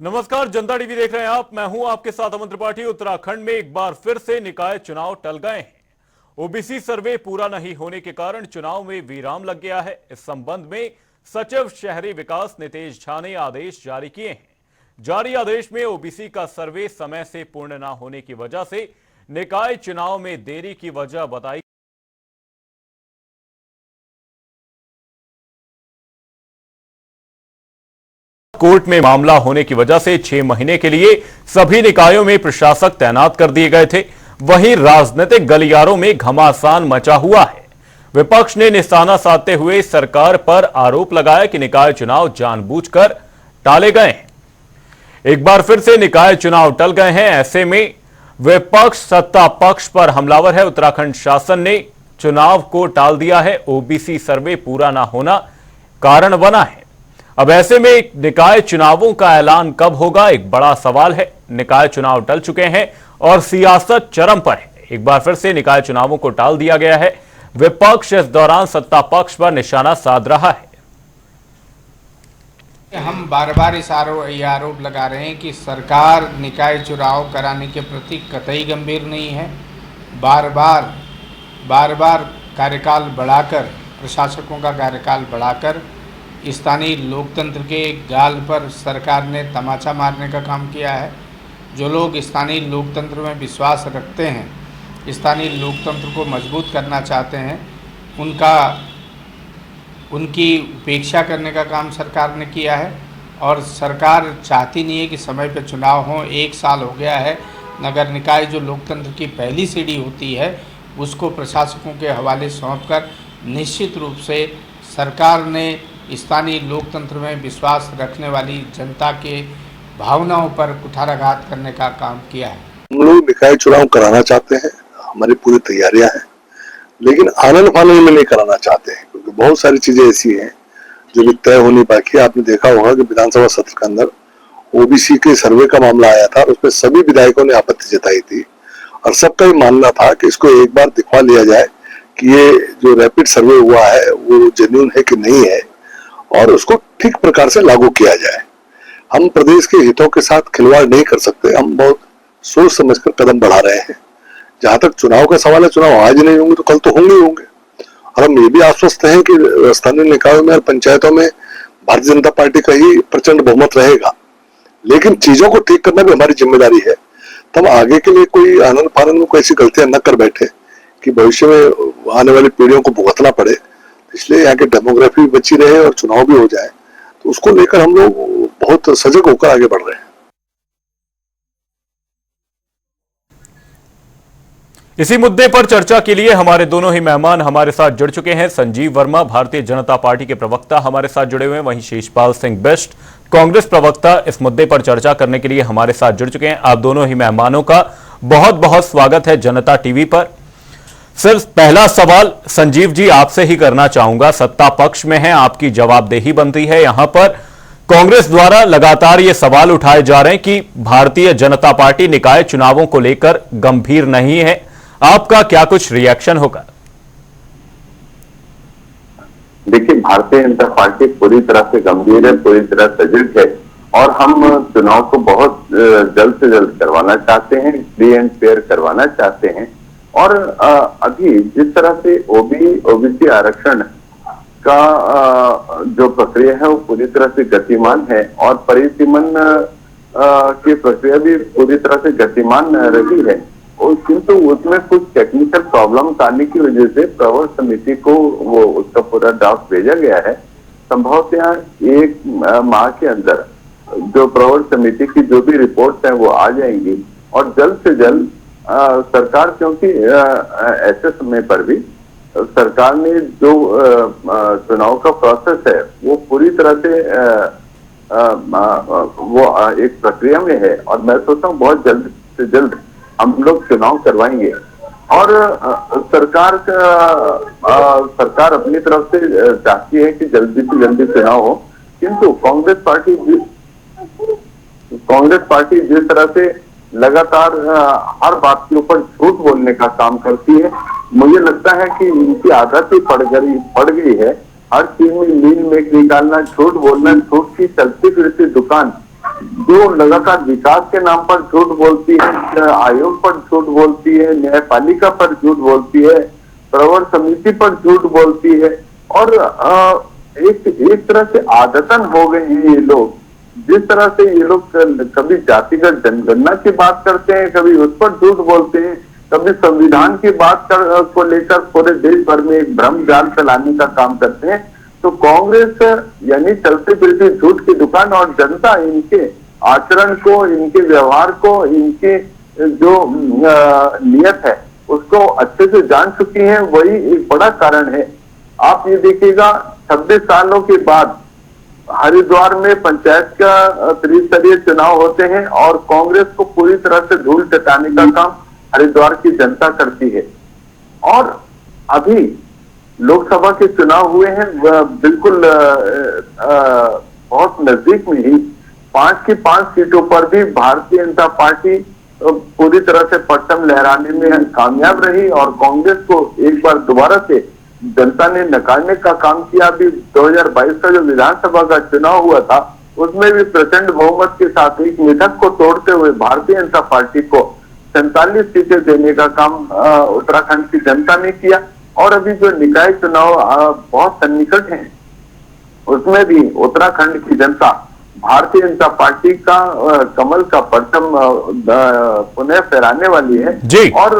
नमस्कार, जनता टीवी देख रहे हैं आप। मैं हूं आपके साथ अमन त्रिपाठी। उत्तराखंड में एक बार फिर से निकाय चुनाव टल गए हैं। ओबीसी सर्वे पूरा नहीं होने के कारण चुनाव में विराम लग गया है। इस संबंध में सचिव शहरी विकास नितेश झा ने आदेश जारी किए हैं। जारी आदेश में ओबीसी का सर्वे समय से पूर्ण न होने की वजह से निकाय चुनाव में देरी की वजह बताई। कोर्ट में मामला होने की वजह से 6 महीने के लिए सभी निकायों में प्रशासक तैनात कर दिए गए थे। वहीं राजनीतिक गलियारों में घमासान मचा हुआ है। विपक्ष ने निशाना साधते हुए सरकार पर आरोप लगाया कि निकाय चुनाव जानबूझकर टाले गए हैं। एक बार फिर से निकाय चुनाव टल गए हैं। ऐसे में विपक्ष सत्ता पक्ष पर हमलावर है। उत्तराखंड शासन ने चुनाव को टाल दिया है। ओबीसी सर्वे पूरा ना होना कारण बना है। अब ऐसे में निकाय चुनावों का ऐलान कब होगा, एक बड़ा सवाल है। निकाय चुनाव टल चुके हैं और सियासत चरम पर है। एक बार फिर से निकाय चुनावों को टाल दिया गया है। विपक्ष इस दौरान सत्ता पक्ष पर निशाना साध रहा है। हम बार बार इस आरोप लगा रहे हैं कि सरकार निकाय चुनाव कराने के प्रति कतई गंभीर नहीं है। बार बार कार्यकाल बढ़ाकर, प्रशासकों का कार्यकाल बढ़ाकर स्थानीय लोकतंत्र के गाल पर सरकार ने तमाचा मारने का काम किया है। जो लोग स्थानीय लोकतंत्र में विश्वास रखते हैं, स्थानीय लोकतंत्र को मजबूत करना चाहते हैं, उनकी उपेक्षा करने का काम सरकार ने किया है। और सरकार चाहती नहीं है कि समय पर चुनाव हो। 1 साल हो गया है। नगर निकाय जो लोकतंत्र की पहली सीढ़ी होती है, उसको प्रशासकों के हवाले सौंपकर निश्चित रूप से सरकार ने स्थानीय लोकतंत्र में विश्वास रखने वाली जनता के भावनाओं पर कुठाराघात करने का काम किया है। हम लोग निकाय चुनाव कराना चाहते हैं, हमारी पूरी तैयारियां हैं, लेकिन आनंद फानंद में नहीं कराना चाहते हैं, क्योंकि बहुत सारी चीजें ऐसी हैं जो भी तय होनी बाकी है। आपने देखा होगा कि विधानसभा सत्र के अंदर ओबीसी के सर्वे का मामला आया था, उसमें सभी विधायकों ने आपत्ति जताई थी और सबका ये मानना था कि इसको एक बार दिखवा लिया जाए कि ये जो रैपिड सर्वे हुआ है वो जेन्युइन है कि नहीं है और उसको ठीक प्रकार से लागू किया जाए। हम प्रदेश के हितों के साथ खिलवाड़ नहीं कर सकते। हम बहुत सोच समझकर कदम बढ़ा रहे हैं। जहां तक चुनाव का सवाल है, चुनाव आज नहीं होंगे तो कल तो होंगे ही होंगे। और हम ये भी आश्वस्त हैं कि स्थानीय निकायों में और पंचायतों में भारतीय जनता पार्टी का ही प्रचंड बहुमत रहेगा। लेकिन चीजों को ठीक करना भी हमारी जिम्मेदारी है। तो हम आगे के लिए कोई आनंद फानंद में कोई ऐसी गलतियां न कर बैठे कि भविष्य में आने वाली पीढ़ियों को भुगतना पड़े। इसलिए यहाँ की डेमोग्राफी भी बची रहे और चुनाव भी हो जाए, तो उसको लेकर हम लोग बहुत सजग होकर आगे बढ़ रहे हैं। इसी मुद्दे पर चर्चा के लिए हमारे दोनों ही मेहमान हमारे साथ जुड़ चुके हैं। संजीव वर्मा, भारतीय जनता पार्टी के प्रवक्ता, हमारे साथ जुड़े हुए हैं। वहीं शेषपाल सिंह बिष्ट, कांग्रेस प्रवक्ता, इस मुद्दे पर चर्चा करने के लिए हमारे साथ जुड़ चुके हैं। आप दोनों ही मेहमानों का बहुत बहुत स्वागत है जनता टीवी पर। सिर्फ पहला सवाल संजीव जी आपसे ही करना चाहूंगा। सत्ता पक्ष में है, आपकी जवाबदेही बनती है। यहां पर कांग्रेस द्वारा लगातार ये सवाल उठाए जा रहे हैं कि भारतीय जनता पार्टी निकाय चुनावों को लेकर गंभीर नहीं है। आपका क्या कुछ रिएक्शन होगा? देखिए, भारतीय जनता पार्टी पूरी तरह से गंभीर है, पूरी तरह सजग है और हम चुनाव को बहुत जल्द से जल्द करवाना चाहते हैं, फ्री एंड फेयर करवाना चाहते हैं। और अभी जिस तरह से ओबीसी आरक्षण का जो प्रक्रिया है वो पूरी तरह से गतिमान है और परिसीमन की प्रक्रिया भी पूरी तरह से गतिमान रही है, और किंतु उसमें कुछ टेक्निकल प्रॉब्लम्स आने की वजह से प्रवर समिति को वो उसका पूरा ड्राफ्ट भेजा गया है। संभवतः 1 माह के अंदर जो प्रवर समिति की जो भी रिपोर्ट्स हैं वो आ जाएंगी और जल्द से जल्द सरकार, क्योंकि ऐसे समय पर भी सरकार ने जो चुनाव का प्रोसेस है वो पूरी तरह से वो एक प्रक्रिया में है और मैं सोचता हूँ बहुत जल्द से जल्द हम लोग चुनाव करवाएंगे। और सरकार अपनी तरफ से चाहती है कि जल्दी से जल्दी चुनाव हो, किंतु कांग्रेस पार्टी जिस तरह से लगातार हर बात के ऊपर झूठ बोलने का काम करती है, मुझे लगता है कि इनकी आदत ही पड़ गई है। हर चीज में मीन मेक निकालना, झूठ बोलना, झूठ की चलती फिरती दुकान जो लगातार विकास के नाम पर झूठ बोलती है, आयोग पर झूठ बोलती है, न्यायपालिका पर झूठ बोलती है, प्रवर समिति पर झूठ बोलती है, और एक तरह से आदतन हो गए हैं ये लोग। जिस तरह से ये लोग कभी जातिगत जनगणना की बात करते हैं, कभी उस पर झूठ बोलते हैं, कभी संविधान की बात को लेकर पूरे देश भर में एक भ्रम जाल फैलाने का काम करते हैं, तो कांग्रेस यानी चलते फिरते झूठ की दुकान, और जनता इनके आचरण को, इनके व्यवहार को, इनके जो नियत है उसको अच्छे से जान चुकी है। वही एक बड़ा कारण है। आप ये देखिएगा 26 सालों के बाद हरिद्वार में पंचायत का त्रिस्तरीय चुनाव होते हैं और कांग्रेस को पूरी तरह से धूल चटाने का काम हरिद्वार की जनता करती है। और अभी लोकसभा के चुनाव हुए हैं, बिल्कुल बहुत नजदीक में ही 5 की 5 सीटों पर भी भारतीय जनता पार्टी पूरी तरह से परचम लहराने में कामयाब रही, और कांग्रेस को एक बार दोबारा से जनता ने नकारने का काम किया। अभी 2022 का जो विधानसभा का चुनाव हुआ था उसमें भी प्रचंड बहुमत के साथ एक मिथक को तोड़ते हुए भारतीय जनता पार्टी को 47 सीटें देने का काम उत्तराखंड की जनता ने किया। और अभी जो निकाय चुनाव बहुत सन्निकट हैं उसमें भी उत्तराखंड की जनता भारतीय जनता पार्टी का कमल का परचम पुनः फहराने वाली है जी। और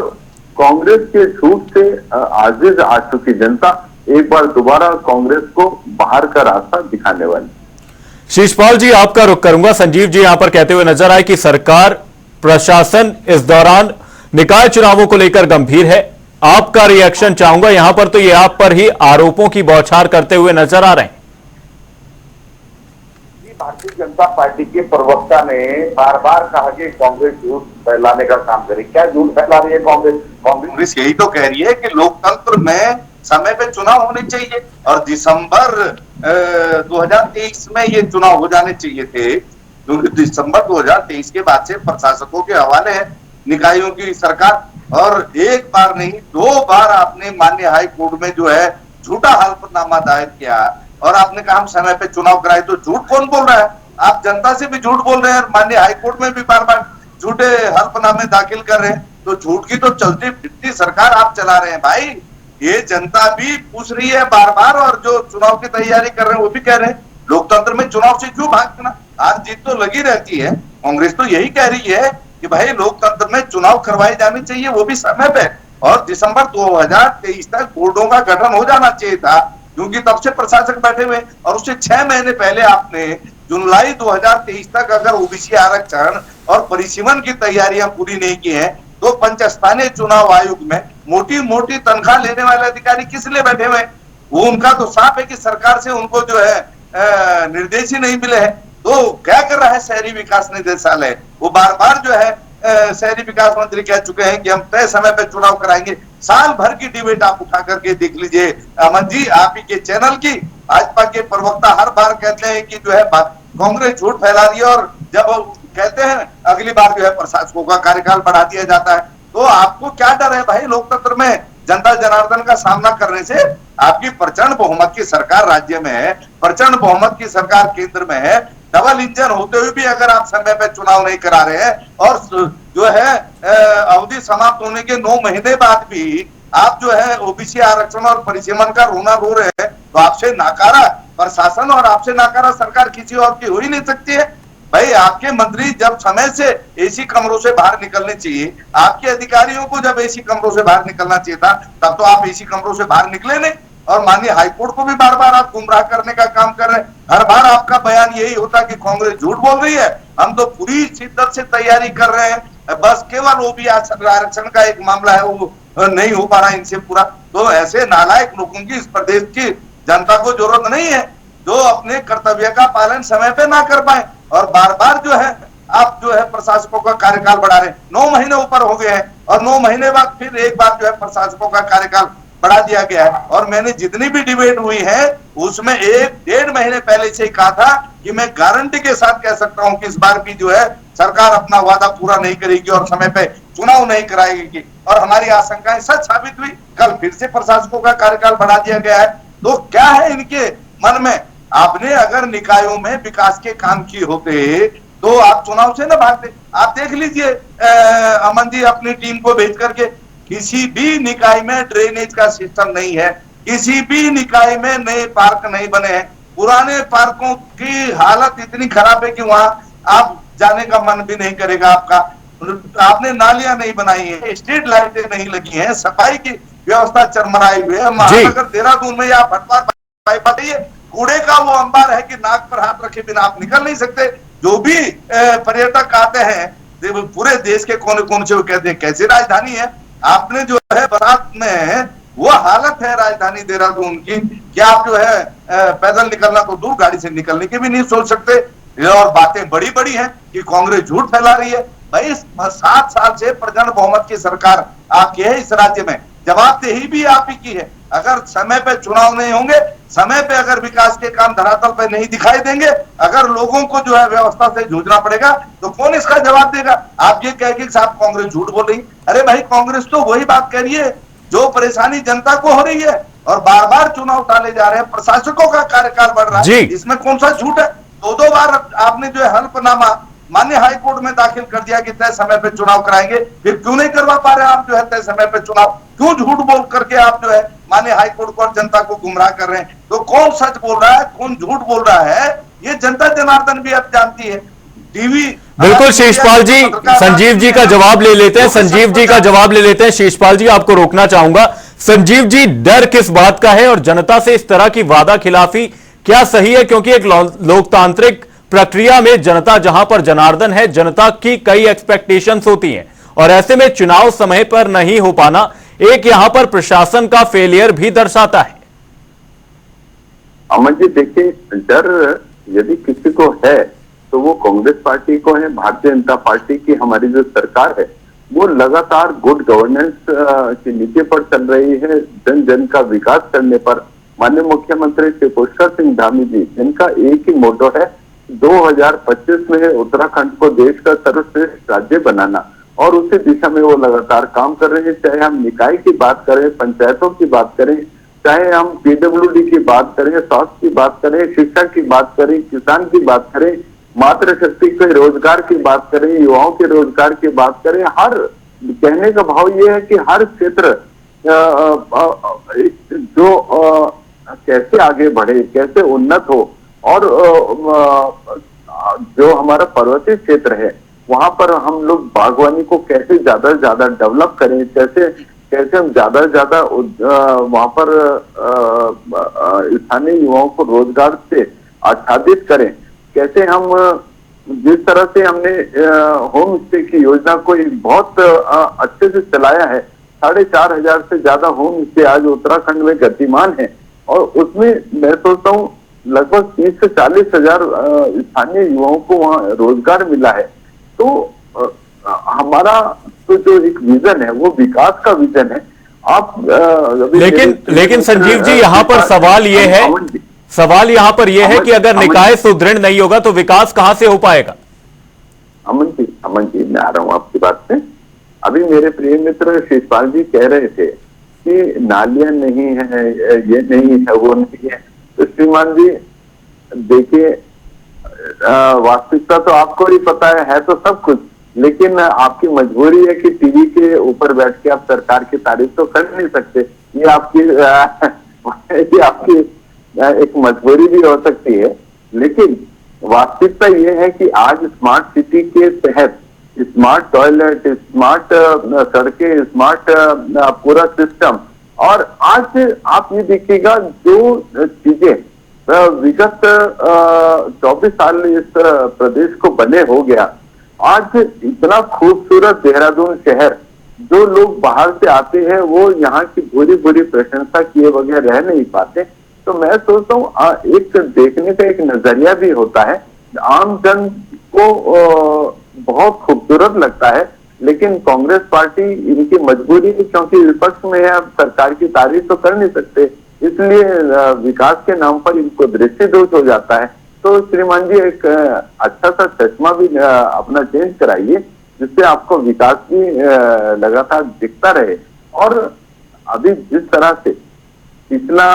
कांग्रेस के झूठ से आजिज आ चुकी जनता एक बार दोबारा कांग्रेस को बाहर का रास्ता दिखाने वाली। शीशपाल जी, आपका रुख करूंगा। संजीव जी यहां पर कहते हुए नजर आए कि सरकार प्रशासन इस दौरान निकाय चुनावों को लेकर गंभीर है। आपका रिएक्शन चाहूंगा। यहां पर तो ये आप पर ही आरोपों की बौछार करते हुए नजर आ रहे हैं। भारतीय जनता पार्टी के प्रवक्ता ने बार बार कहा कि कांग्रेस झूठ फैलाने का काम करे। क्या झूठ फैला रही है कांग्रेस? कांग्रेस यही तो कह रही है कि लोकतंत्र में समय पे चुनाव होने चाहिए और दिसंबर 2023 में ये चुनाव हो जाने चाहिए थे, क्योंकि दिसंबर 2023 के बाद से प्रशासकों के हवाले है निकायों की सरकार। और एक बार नहीं 2 बार आपने माननीय हाई कोर्ट में जो है झूठा हल्फनामा दायर किया और आपने कहा हम समय पे चुनाव कराए। तो झूठ कौन बोल रहा है? आप जनता से भी झूठ बोल रहे हैं, माननीय हाईकोर्ट में भी बार बार झूठे हल्फनामे दाखिल कर रहे हैं। तो झूठ की तो चलती फिरती सरकार आप चला रहे हैं भाई। ये जनता भी पूछ रही है बार बार, और जो चुनाव की तैयारी कर रहे हैं वो भी कह रहे हैं लोकतंत्र में चुनाव से क्यों भागना, आज जीत तो लगी रहती है। कांग्रेस तो यही कह रही है कि भाई लोकतंत्र में चुनाव करवाए जाने चाहिए, वो भी समय पे, और दिसंबर 2023 तक बोर्डों का गठन हो जाना चाहिए था, क्योंकि तब से प्रशासक बैठे हुए। और उससे 6 महीने पहले आपने जुलाई 2023 तक अगर ओबीसी आरक्षण और परिसीमन की तैयारियां पूरी नहीं की हैं, तो पंचस्थानीय चुनाव आयोग में मोटी मोटी तनख्वाह लेने वाले अधिकारी किस लिए बैठे हुए? वो उनका तो साफ है कि सरकार से उनको जो है निर्देश ही नहीं मिले हैं। तो क्या कर रहा है शहरी विकास निदेशालय? वो बार बार जो है शहरी विकास मंत्री कह चुके हैं कि हम तय समय पे चुनाव कराएंगे। साल भर की डिबेट आप उठा करके देख लीजिए अमन जी, आप ही के चैनल की भाजपा के प्रवक्ता हर बार कहते हैं कि जो है कांग्रेस झूठ फैला रही है, और जब कहते हैं अगली बार जो है प्रशासकों का कार्यकाल बढ़ा दिया जाता है। तो आपको क्या डर है भाई लोकतंत्र में जनता जनार्दन का सामना करने से? आपकी प्रचंड बहुमत की सरकार राज्य में है, प्रचंड बहुमत की सरकार केंद्र में है, डबल इंजन होते हुए भी अगर आप समय पे चुनाव नहीं करा रहे हैं, और जो है अवधि समाप्त होने के 9 महीने बाद भी आप जो है ओबीसी आरक्षण और परिसीमन का रोना रो रहे हैं, तो आपसे नाकारा प्रशासन और आपसे नाकारा सरकार किसी और की हो ही नहीं सकती है भाई। आपके मंत्री जब समय से एसी कमरों से बाहर निकलने चाहिए, आपके अधिकारियों को जब एसी कमरों से बाहर निकलना चाहिए था, तब तो आप एसी कमरों से बाहर निकले नहीं। और माननीय हाईकोर्ट को भी बार बार आप गुमराह करने का काम कर रहे हैं। हर बार आपका बयान यही होता कि कांग्रेस झूठ बोल रही है, हम तो पूरी शिद्दत से तैयारी कर रहे हैं, बस केवल ओबीसी आरक्षण का एक मामला है वो नहीं हो पा रहा इनसे पूरा। तो ऐसे नालायक लोगों की इस प्रदेश की जनता को जरूरत नहीं है जो अपने कर्तव्य का पालन समय पे ना कर पाए, और बार बार जो है आप जो है प्रशासकों का कार्यकाल बढ़ा रहे हैं। 9 महीने ऊपर हो गए हैं, और 9 महीने बाद फिर एक बार जो है प्रशासकों का कार्यकाल बढ़ा दिया गया है। और मैंने जितनी भी डिबेट हुई है उसमें 1-1.5 महीने पहले से ही कहा था कि मैं गारंटी के साथ कह सकता हूं कि इस बार भी जो है सरकार अपना वादा पूरा नहीं करेगी और समय पे चुनाव नहीं कराएगी, और हमारी आशंकाएं सच साबित हुई। कल फिर से प्रशासकों का कार्यकाल बढ़ा दिया गया है। तो क्या है इनके मन में? आपने अगर निकायों में विकास के काम किए होते तो आप चुनाव से ना भागते। आप देख लीजिए अमन जी, अपनी टीम को भेज करके, किसी भी निकाय में ड्रेनेज का सिस्टम नहीं है, किसी भी निकाय में नए पार्क नहीं बने हैं। पुराने पार्कों की हालत इतनी खराब है कि वहां आप जाने का मन भी नहीं करेगा आपका। आपने नालियां नहीं बनाई है, स्ट्रीट लाइटें नहीं लगी हैं, सफाई की व्यवस्था चरमराई हुई है। महानगर देहरादून में या भटवार बताइए, कूड़े का वो अंबार है कि नाक पर हाथ रखे बिना आप निकल नहीं सकते। जो भी पर्यटक आते हैं पूरे देश के कोने कोने से, वो कहते हैं कैसी राजधानी है। आपने जो है बारात में वो हालत है राजधानी देहरादून की कि आप जो है पैदल निकलना तो दूर, गाड़ी से निकलने की भी नहीं सोच सकते। और बातें बड़ी बड़ी हैं कि कांग्रेस झूठ फैला रही है। भाई 7 साल से प्रचंड बहुमत की सरकार आपकी है इस राज्य में, जवाबदेही भी आप ही की है। अगर समय पे चुनाव नहीं होंगे, समय पे अगर विकास के काम धरातल पे नहीं दिखाई देंगे, अगर लोगों को जो है व्यवस्था से जूझना पड़ेगा, तो कौन इसका जवाब देगा? आप ये कह के साहब कांग्रेस झूठ बोल रही, अरे भाई कांग्रेस तो वही बात कह रही है जो परेशानी जनता को हो रही है, और बार बार चुनाव टाले जा रहे हैं, प्रशासकों का कार्यकाल बढ़ रहा है, इसमें कौन सा झूठ है? 2 बार आपने जो है हल्फनामा माननीय हाई कोर्ट में दाखिल कर दिया कि तय समय पे चुनाव कराएंगे, फिर क्यों नहीं करवा पा रहे आप जो है तय समय पे चुनाव? क्यों झूठ बोल करके आप जो है माननीय हाई कोर्ट को और जनता को गुमराह कर रहे हैं? तो कौन सच बोल रहा है, कौन झूठ बोल रहा है, ये जनता जनार्दन भी अब जानती है। टीवी बिल्कुल शिषपाल जी, संजीव जी का जवाब ले लेते हैं, संजीव जी का जवाब ले लेते हैं। शिषपाल जी, आपको रोकना चाहूंगा। संजीव जी, डर किस बात का है और जनता से इस तरह की वादा खिलाफी क्या सही है? क्योंकि एक लोकतांत्रिक प्रक्रिया में जनता जहां पर जनार्दन है, जनता की कई एक्सपेक्टेशंस होती हैं, और ऐसे में चुनाव समय पर नहीं हो पाना एक यहां पर प्रशासन का फेलियर भी दर्शाता है। अमन जी, देखिए, डर यदि किसी को है तो वो कांग्रेस पार्टी को है। भारतीय जनता पार्टी की हमारी जो सरकार है वो लगातार गुड गवर्नेंस की नीति पर चल रही है, जन जन का विकास करने पर। माननीय मुख्यमंत्री श्री पुष्कर सिंह धामी जी, जिनका एक ही मोटो है 2025 में उत्तराखंड को देश का सर्वश्रेष्ठ राज्य बनाना, और उसी दिशा में वो लगातार काम कर रहे हैं। चाहे हम निकाय की बात करें, पंचायतों की बात करें, चाहे हम पीडब्ल्यूडी की बात करें, स्वास्थ्य की बात करें, शिक्षा की बात करें, किसान की बात करें, मातृशक्ति के रोजगार की बात करें, युवाओं के रोजगार की बात करें, हर कहने का भाव ये है कि हर क्षेत्र जो कैसे आगे बढ़े, कैसे उन्नत हो, और जो हमारा पर्वतीय क्षेत्र है वहां पर हम लोग बागवानी को कैसे ज्यादा से ज्यादा डेवलप करें, कैसे हम ज्यादा से ज्यादा वहां पर स्थानीय युवाओं को रोजगार से आच्छादित करें, कैसे हम जिस तरह से हमने होम स्टे की योजना को बहुत अच्छे से चलाया है। 4,500 से ज्यादा होम स्टे आज उत्तराखंड में गतिमान है, और उसमें मैं सोचता हूँ लगभग 30 से 40 हजार स्थानीय युवाओं को वहाँ रोजगार मिला है। तो हमारा तो जो एक विजन है वो विकास का विजन है। आप लेकिन संजीव जी, यहाँ पर सवाल यहाँ पर यह है कि अगर निकाय सुदृढ़ नहीं होगा तो विकास कहां से हो पाएगा? अमन जी, मैं आ रहा हूं आपकी बात से। अभी मेरे प्रिय मित्र शिषपाल जी कह रहे थे कि नालियां नहीं है, ये नहीं है, वो नहीं है। तो श्रीमान जी देखिए, वास्तविकता तो आपको ही पता है तो सब कुछ, लेकिन आपकी मजबूरी है कि टीवी के ऊपर बैठ के आप सरकार की तारीफ तो कर नहीं सकते। ये आपकी एक मजबूरी भी हो सकती है, लेकिन वास्तविकता ये है कि आज स्मार्ट सिटी के तहत स्मार्ट टॉयलेट, स्मार्ट सड़कें, स्मार्ट पूरा सिस्टम, और आज आप ये देखिएगा जो चीजें विगत 24 साल इस प्रदेश को बने हो गया, आज इतना खूबसूरत देहरादून शहर, जो लोग बाहर से आते हैं वो यहाँ की बुरी बुरी प्रशंसा किए बगैर रह नहीं पाते। तो मैं सोचता हूँ एक देखने का एक नजरिया भी होता है। आम जन को बहुत खूबसूरत लगता है, लेकिन कांग्रेस पार्टी इनकी मजबूरी, क्योंकि विपक्ष में है, अब सरकार की तारीफ तो कर नहीं सकते, इसलिए विकास के नाम पर इनको दृष्टि दोष हो जाता है। तो श्रीमान जी एक अच्छा सा चश्मा भी अपना चेंज कराइए, जिससे आपको विकास भी लगातार दिखता रहे। और अभी जिस तरह से पिछला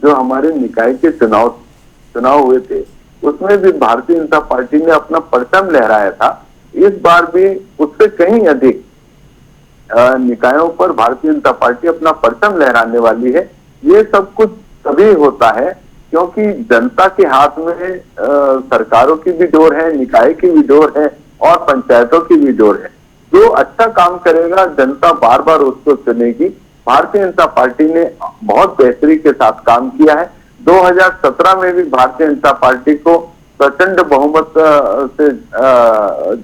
जो हमारे निकाय के चुनाव हुए थे, उसमें भी भारतीय जनता पार्टी ने अपना परचम लहराया था। इस बार भी उससे कहीं अधिक निकायों पर भारतीय जनता पार्टी अपना परचम लहराने वाली है। ये सब कुछ तभी होता है क्योंकि जनता के हाथ में सरकारों की भी डोर है, निकाय की भी डोर है और पंचायतों की भी डोर है। जो अच्छा काम करेगा जनता बार बार उसको चुनेगी। भारतीय जनता पार्टी ने बहुत बेहतरी के साथ काम किया है। 2017 में भी भारतीय जनता पार्टी को प्रचंड बहुमत से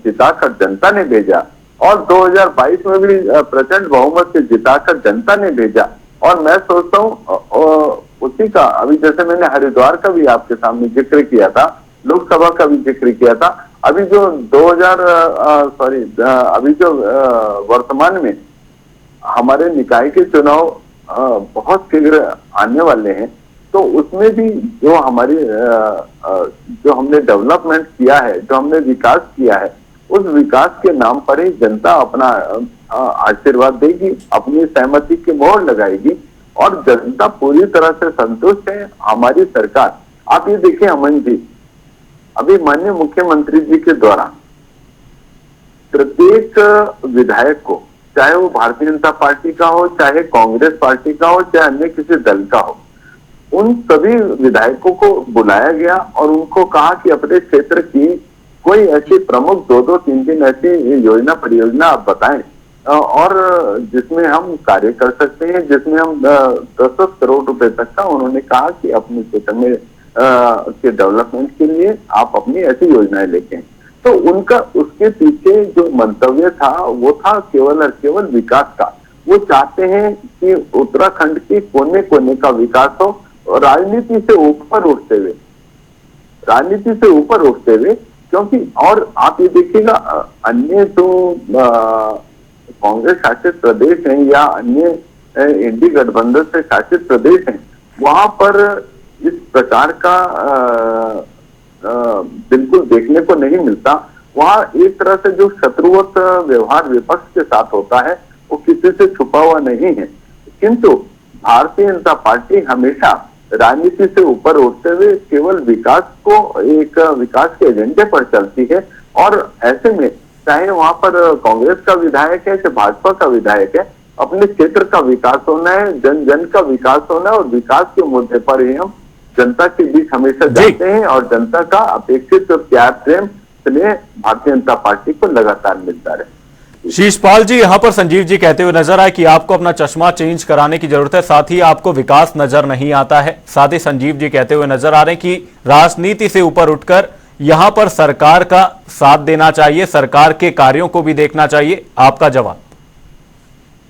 जिताकर जनता ने भेजा और 2022 में भी प्रचंड बहुमत से जिताकर जनता ने भेजा। और मैं सोचता हूँ उसी का अभी जैसे मैंने हरिद्वार का भी आपके सामने जिक्र किया था, लोकसभा का भी जिक्र किया था, अभी जो अभी जो वर्तमान में हमारे निकाय के चुनाव बहुत शीघ्र आने वाले हैं, तो उसमें भी जो हमारी जो हमने डेवलपमेंट किया है, जो हमने विकास किया है, उस विकास के नाम पर ही जनता अपना आशीर्वाद देगी, अपनी सहमति की मोहर लगाएगी और जनता पूरी तरह से संतुष्ट है हमारी सरकार। आप ये देखिए अमन जी, अभी माननीय मुख्यमंत्री जी के द्वारा प्रत्येक विधायक को, चाहे वो भारतीय जनता पार्टी का हो, चाहे कांग्रेस पार्टी का हो, चाहे अन्य किसी दल का हो, उन सभी विधायकों को बुलाया गया और उनको कहा कि अपने क्षेत्र की कोई ऐसी प्रमुख 2-2, 3-3 ऐसी योजना परियोजना आप बताएं और जिसमें हम कार्य कर सकते हैं, जिसमें हम 10-10 करोड़ रुपए तक का, उन्होंने कहा कि अपने क्षेत्र में के डेवलपमेंट के लिए आप अपनी ऐसी योजनाएं लेके हैं। तो उनका उसके पीछे जो मंतव्य था वो था केवल और केवल विकास का। वो चाहते हैं कि उत्तराखंड के कोने कोने का विकास हो और राजनीति से ऊपर उठते हुए क्योंकि और आप ये देखिएगा अन्य जो कांग्रेस शासित प्रदेश हैं या अन्य इंडी गठबंधन से शासित प्रदेश हैं, वहां पर इस प्रकार का बिल्कुल देखने को नहीं मिलता। वहां एक तरह से जो शत्रुवत व्यवहार विपक्ष के साथ होता है वो किसी से छुपा हुआ नहीं है, किंतु भारतीय जनता पार्टी हमेशा राजनीति से ऊपर उठते हुए केवल विकास को एक विकास के एजेंडे पर चलती है। और ऐसे में चाहे वहां पर कांग्रेस का विधायक है चाहे भाजपा का विधायक है, अपने क्षेत्र का विकास होना है, जन जन का विकास होना है और विकास के मुद्दे पर ही हम जनता के बीच हमेशा जाते हैं और जनता का अपेक्षित प्यार प्रेम स्नेह भारतीय जनता पार्टी को लगातार मिलता रहे। शीशपाल जी, यहां पर संजीव जी कहते हुए नजर आए कि आपको अपना चश्मा चेंज कराने की जरूरत है, साथ ही आपको विकास नजर नहीं आता है। साथ ही संजीव जी कहते हुए नजर आ रहे हैं कि राजनीति से ऊपर उठकर यहां पर सरकार का साथ देना चाहिए, सरकार के कार्यों को भी देखना चाहिए। आपका जवाब?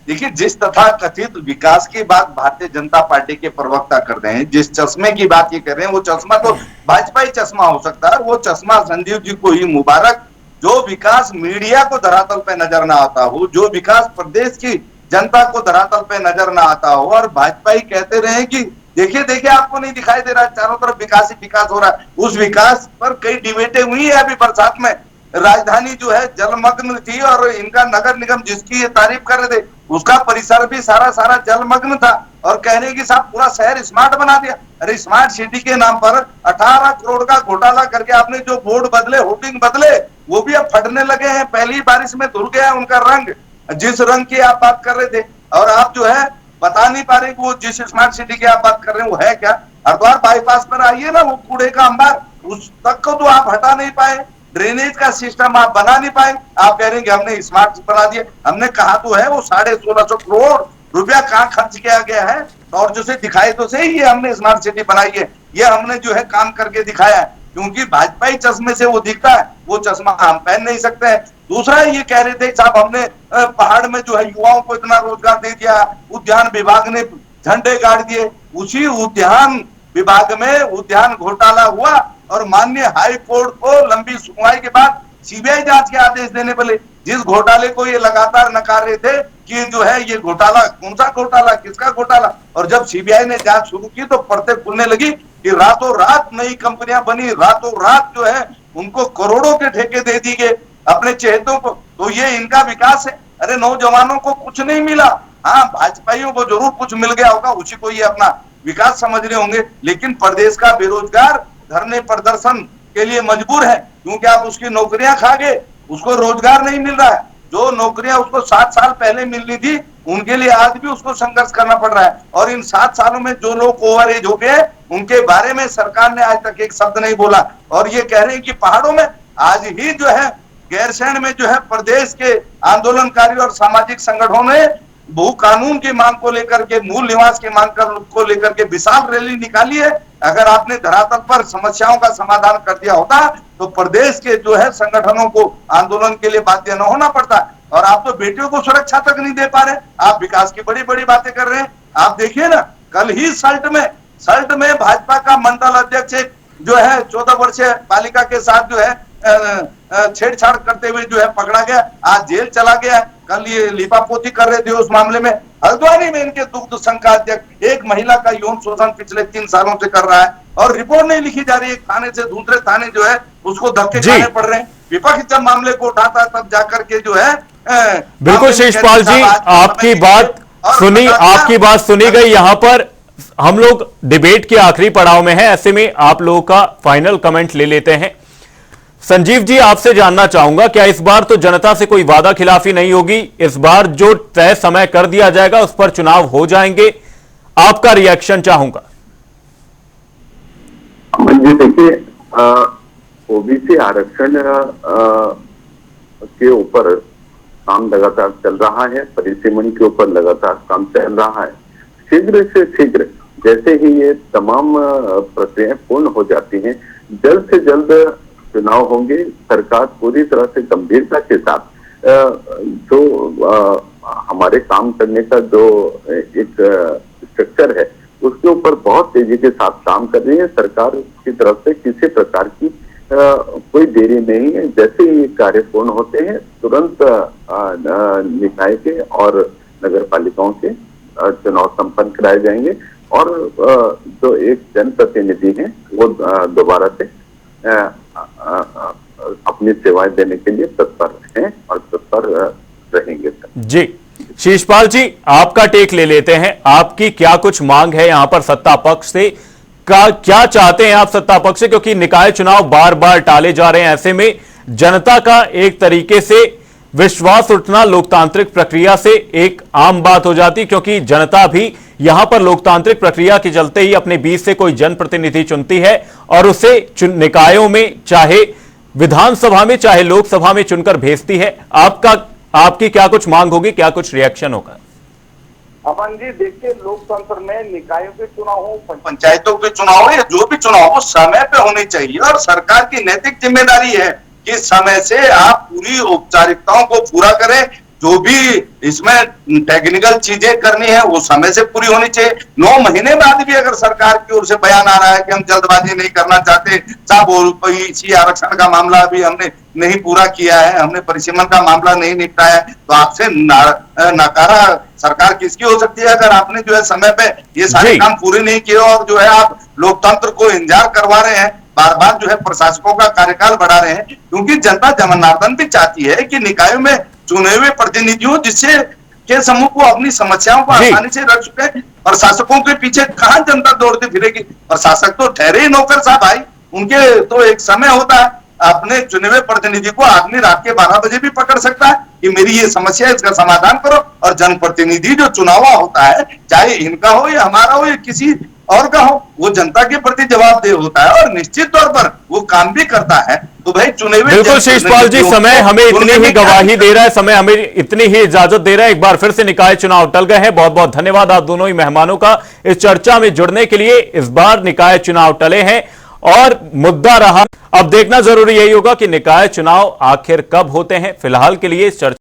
देखिए, जिस तथा कथित विकास की बात भारतीय जनता पार्टी के प्रवक्ता कर रहे हैं, जिस चश्मे की बात ये कर रहे हैं, वो चश्मा तो भाजपा ही चश्मा हो सकता है। वो चश्मा संजीव जी को ही मुबारक। जो विकास मीडिया को धरातल पे नजर ना आता हो, जो विकास प्रदेश की जनता को धरातल पे नजर ना आता हो और भाजपा ही कहते रहे कि देखिए देखिए आपको नहीं दिखाई दे रहा, चारों तरफ विकास ही विकास हो रहा है। उस विकास पर कई डिबेटें हुई है। अभी बरसात में राजधानी जो है जलमग्न थी और इनका नगर निगम जिसकी ये तारीफ कर रहे थे उसका परिसर भी सारा जलमग्न था और कह रहे कि साहब पूरा शहर स्मार्ट बना दिया। अरे स्मार्ट सिटी के नाम पर 18 करोड़ का घोटाला करके आपने जो बोर्ड बदले, होर्डिंग बदले, वो भी अब फटने लगे हैं। पहली बारिश में धुल गया उनका रंग, जिस रंग की आप बात कर रहे थे। और आप जो है बता नहीं पा रहे कि वो जिस स्मार्ट सिटी की आप बात कर रहे हैं वो है क्या। हरिद्वार बाईपास पर आइए ना, वो कूड़े का अंबार, उस तक को तो आप हटा नहीं पाए, ड्रेनेज का सिस्टम आप बना नहीं पाए। आप कह रहे हैं कि हमने स्मार्ट बना दिया। हमने कहा तो है वो 1650 करोड़ रुपया कहाँ खर्च किया गया है और जो से दिखाए तो सही ये हमने स्मार्ट सिटी बनाई है, ये हमने जो है काम करके दिखाया है। क्योंकि भाजपाई चश्मे से वो दिखता है, वो चश्मा हम पहन नहीं सकते हैं। दूसरा ये कह रहे थे साहब हमने पहाड़ में जो है युवाओं को इतना रोजगार दे दिया, उद्यान विभाग ने झंडे गाड़ दिए। उसी उद्यान विभाग में उद्यान घोटाला हुआ और माननीय हाई कोर्ट को लंबी सुनवाई के बाद सीबीआई जांच के आदेश देने पड़े। जिस घोटाले को ये लगातार नकार रहे थे कि जो है ये घोटाला, कौन सा घोटाला, किसका घोटाला, और जब सीबीआई ने जांच शुरू की तो परतें खुलने लगी कि रातों रात नई कंपनियां बनी, रातों रात जो है उनको करोड़ों के ठेके दे दी गए अपने चहेतों को। तो ये इनका विकास है। अरे नौजवानों को कुछ नहीं मिला, हाँ भाजपाइयों को जरूर कुछ मिल गया होगा, उसी को ये अपना विकास समझ रहे होंगे। लेकिन प्रदेश का बेरोजगार धरने प्रदर्शन उसके लिए मजबूर है, क्योंकि आप उसकी नौकरियां खा गए, उसको रोजगार नहीं मिल रहा है। जो नौकरियां उसको 7 साल पहले मिलनी थी, उनके लिए आज भी उसको संघर्ष करना पड़ रहा है। और इन 7 सालों में जो लोग ओवर एज हो गए, उनके बारे में सरकार ने आज तक एक शब्द नहीं बोला। और ये कह रहे हैं कि पहाड़ों में आज ही जो है गैरसैंण में जो है प्रदेश के आंदोलनकारी और सामाजिक संगठनों ने भू कानून की मांग को लेकर के, मूल निवास की मांग को लेकर के विशाल रैली निकाली है। अगर आपने धरातल पर समस्याओं का समाधान कर दिया होता तो प्रदेश के जो है संगठनों को आंदोलन के लिए बाध्य न होना पड़ता। और आप तो बेटियों को सुरक्षा तक नहीं दे पा रहे, आप विकास की बड़ी बड़ी बातें कर रहे हैं। आप देखिए ना, कल ही सल्ट में भाजपा का मंडल अध्यक्ष जो है 14 वर्षीय बालिका के साथ जो है छेड़छाड़ करते हुए जो है पकड़ा गया, आज जेल चला गया। कल ये लिपापोती कर रहे थे उस मामले में। हल्द्वानी में इनके दुग्ध संघ का अध्यक्ष एक महिला का यौन शोषण पिछले 3 सालों से कर रहा है और रिपोर्ट नहीं लिखी जा रही है। थाने से दूसरे थाने जो है उसको धक्के खाने पड़ रहे हैं। विपक्ष जब मामले को उठाता है तब जाकर के जो है बिल्कुल शिषपाल जी, आपकी बात सुनी गई। यहां पर हम लोग डिबेट के आखिरी पड़ाव में है, ऐसे में आप लोगों का फाइनल कमेंट ले लेते हैं। संजीव जी, आपसे जानना चाहूंगा, क्या इस बार तो जनता से कोई वादा खिलाफी नहीं होगी? इस बार जो तय समय कर दिया जाएगा उस पर चुनाव हो जाएंगे? आपका रिएक्शन चाहूंगा। जी देखिए, ओबीसी आरक्षण के ऊपर काम लगातार चल रहा है, परिसीमन के ऊपर लगातार काम चल रहा है। शीघ्र से शीघ्र जैसे ही ये तमाम प्रक्रियाएं पूर्ण हो जाती हैं, जल्द से जल्द चुनाव होंगे। सरकार पूरी तरह से गंभीरता के साथ जो हमारे काम करने का जो एक स्ट्रक्चर है उसके ऊपर बहुत तेजी के साथ काम कर रही है। सरकार की तरफ से किसी प्रकार की कोई देरी नहीं है। जैसे ही कार्य पूर्ण होते हैं तुरंत निकाय के और नगर पालिकाओं के चुनाव संपन्न कराए जाएंगे और जो एक जनप्रतिनिधि हैं वो दोबारा से अपनी सेवाएं देने के लिए तत्पर हैं और तत्पर रहेंगे। जी शिषपाल जी, आपका टेक ले लेते हैं। आपकी क्या कुछ मांग है यहां पर सत्ता पक्ष से? क्या चाहते हैं आप सत्ता पक्ष से? क्योंकि निकाय चुनाव बार बार टाले जा रहे हैं, ऐसे में जनता का एक तरीके से विश्वास उठना लोकतांत्रिक प्रक्रिया से एक आम बात हो जाती, क्योंकि जनता भी यहां पर लोकतांत्रिक प्रक्रिया के चलते ही अपने बीच से कोई जनप्रतिनिधि चुनती है और उसे निकायों में, चाहे विधानसभा में चाहे लोकसभा में, चुनकर भेजती है। आपकी क्या कुछ मांग होगी, क्या कुछ रिएक्शन होगा? अमन जी देखिए, लोकतंत्र में निकायों के चुनाव हो, पंचायतों के चुनाव हो या जो भी चुनाव हो, समय पे होने चाहिए। और सरकार की नैतिक जिम्मेदारी है कि समय से आप पूरी औपचारिकताओं को पूरा करें। जो भी इसमें टेक्निकल चीजें करनी है वो समय से पूरी होनी चाहिए। 9 महीने बाद भी अगर सरकार की ओर से बयान आ रहा है कि हम जल्दबाजी नहीं करना चाहते, साहब ओबीसी आरक्षण का मामला अभी हमने नहीं पूरा किया है, हमने परिसीमन का मामला नहीं निपटाया है, तो आपसे नकारा सरकार किसकी हो सकती है? अगर आपने जो है समय पे ये सारे काम पूरे नहीं किए और जो है आप लोकतंत्र को इंतजार करवा रहे हैं, बार बार जो है प्रशासकों का कार्यकाल बढ़ा रहे हैं। क्योंकि जनता जनार्दन भी चाहती है कि निकायों में चुने हुए प्रतिनिधियों जिससे के समूह को अपनी समस्याओं को आसानी से रख सके। प्रशासकों के पीछे कहां जनता दौड़ती फिरेगी? प्रशासक तो ठहरे ही नौकर साहब भाई, उनके तो एक समय होता है। अपने चुने हुए प्रतिनिधि को आदमी रात के 12 बजे भी पकड़ सकता है कि मेरी ये समस्या है, इसका समाधान करो। और जनप्रतिनिधि जो चुनावा होता है, चाहे इनका हो या हमारा हो या किसी और का हो, वो जनता के प्रति जवाबदेह होता है और निश्चित तौर पर वो काम भी करता है। तो भाई चुने हुए, बिल्कुल शिषपाल जी, समय हमें इतनी ही गवाही दे रहा है, समय हमें इतनी ही इजाजत दे रहा है। एक बार फिर से निकाय चुनाव टल गए हैं। बहुत बहुत धन्यवाद आप दोनों ही मेहमानों का इस चर्चा में जुड़ने के लिए। इस बार निकाय चुनाव टले हैं और मुद्दा रहा, अब देखना जरूरी यही होगा कि निकाय चुनाव आखिर कब होते हैं। फिलहाल के लिए इस चर्चा